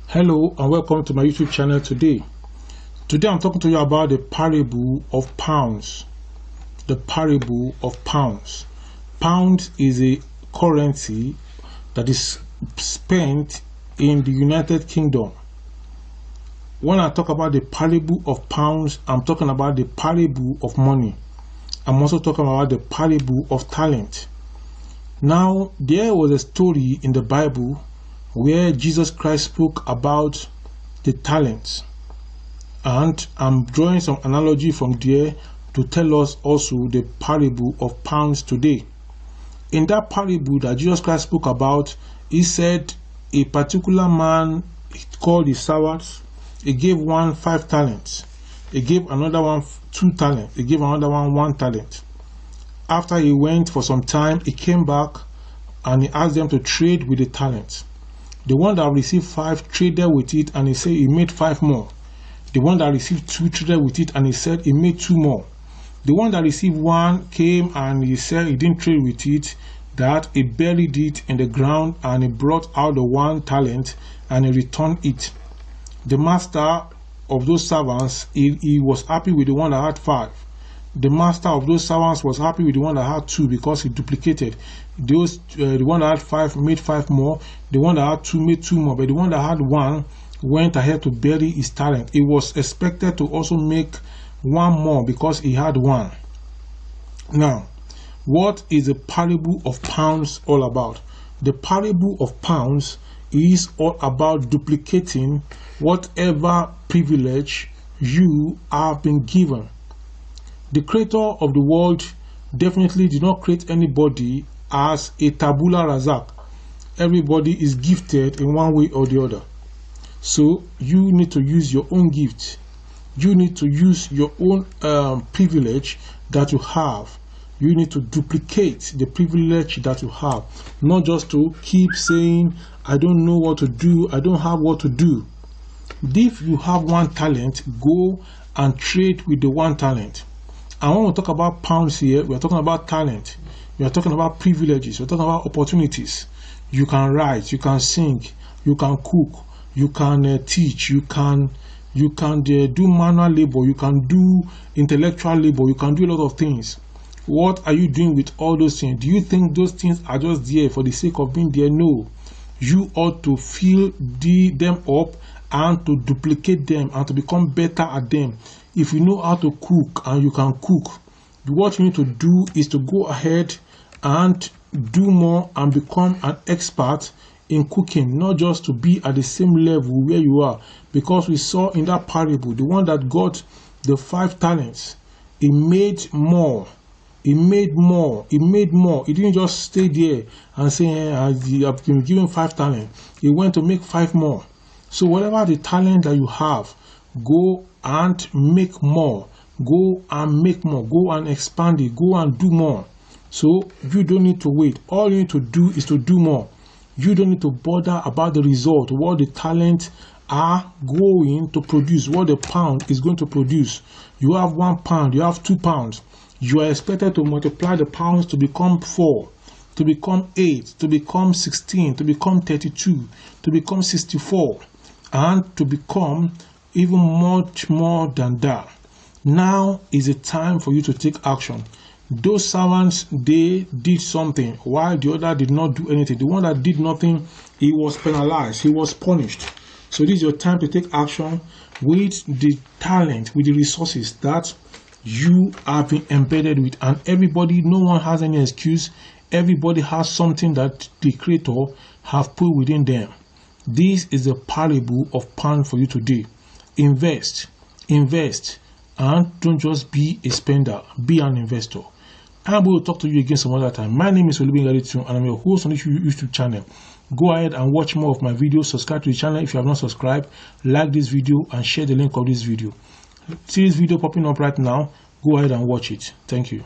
Hello and welcome to my YouTube channel today. Today I'm talking to you about the parable of pounds. The parable of pounds. Pounds is a currency that is spent in the United Kingdom. When I talk about the parable of pounds, I'm talking about the parable of money. I'm also talking about the parable of talent. Now, there was a story in the Bible where Jesus Christ spoke about the talents, and I'm drawing some analogy from there to tell us also the parable of pounds today. In that parable that Jesus Christ spoke about, he said a particular man called his servants. He gave one 5 talents, he gave another one 2 talents, he gave another one 1 talent. After he went for some time, he came back and he asked them to trade with the talents. The one that received 5 traded with it, and he said he made 5 more. The one that received 2 traded with it, and he said he made 2 more. The one that received 1 came and he said he didn't trade with it, that he buried it in the ground, and he brought out the 1 talent and he returned it. The master of those servants, he was happy with the one that had 5. The master of those servants was happy with the one that had 2 because he duplicated. The one that had 5 made 5 more. The one that had 2 made 2 more. But the one that had 1 went ahead to bury his talent. He was expected to also make 1 more because he had 1. Now, what is the parable of pounds all about? The parable of pounds is all about duplicating whatever privilege you have been given. The creator of the world definitely did not create anybody as a tabula rasa. Everybody is gifted in one way or the other. So you need to use your own gift. You need to use your own privilege that you have. You need to duplicate the privilege that you have. Not just to keep saying, I don't know what to do, I don't have what to do. If you have 1 talent, go and trade with the 1 talent. And when we talk about pounds here, we are talking about talent. We are talking about privileges. We are talking about opportunities. You can write, you can sing, you can cook, you can teach, you can do manual labor, you can do intellectual labor, you can do a lot of things. What are you doing with all those things? Do you think those things are just there for the sake of being there? No. You ought to fill them up and to duplicate them and to become better at them. If you know how to cook and you can cook, what you need to do is to go ahead and do more and become an expert in cooking, not just to be at the same level where you are. Because we saw in that parable, the one that got the 5 talents, he made more. He made more. He made more. He didn't just stay there and say, I've been given 5 talents. He went to make 5 more. So whatever the talent that you have, go and make more. Go and make more. Go and expand it. Go and do more. So you don't need to wait. All you need to do is to do more. You don't need to bother about the result, what the talents are going to produce, what the pound is going to produce. You have 1 pound, you have 2 pounds. You are expected to multiply the pounds to become 4, to become 8, to become 16, to become 32, to become 64, and to become even much more than that. Now is the time for you to take action. Those servants, they did something while the other did not do anything. The one that did nothing, he was penalized, he was punished. So this is your time to take action with the talent, with the resources that you have been embedded with. And everybody, no one has any excuse. Everybody has something that the creator have put within them. This is the parable of pound for you today. Invest, and don't just be a spender, be an investor. I will talk to you again some other time. My name is Olubengaritu, and I'm your host on this YouTube channel. Go ahead and watch more of my videos. Subscribe to the channel if you have not subscribed. Like this video and share the link of this video. See this video popping up right now. Go ahead and watch it. Thank you.